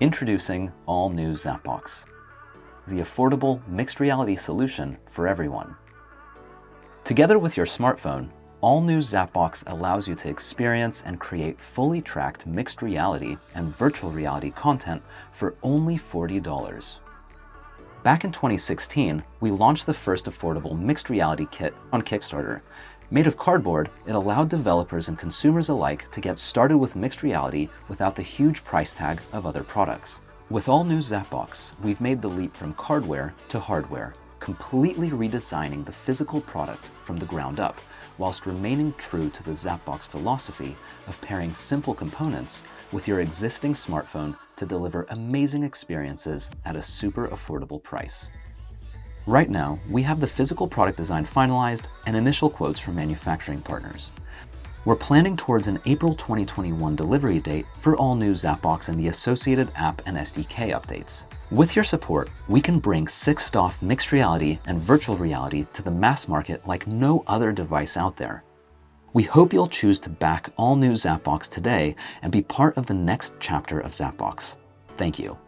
Introducing all new Zapbox, the affordable mixed reality solution for everyone. Together with your smartphone, all new Zapbox allows you to experience and create fully tracked mixed reality and virtual reality content for only $40. Back in 2016, we launched the first affordable mixed reality kit on Kickstarter. Made of cardboard, it allowed developers and consumers alike to get started with mixed reality without the huge price tag of other products. With all new Zapbox, we've made the leap from cardware to hardware, completely redesigning the physical product from the ground up, whilst remaining true to the Zapbox philosophy of pairing simple components with your existing smartphone to deliver amazing experiences at a super affordable price. Right now, we have the physical product design finalized and initial quotes from manufacturing partners. We're planning towards an April 2021 delivery date for all new Zapbox and the associated app and SDK updates. With your support, we can bring 6DoF mixed reality and virtual reality to the mass market like no other device out there. We hope you'll choose to back all new Zapbox today and be part of the next chapter of Zapbox. Thank you.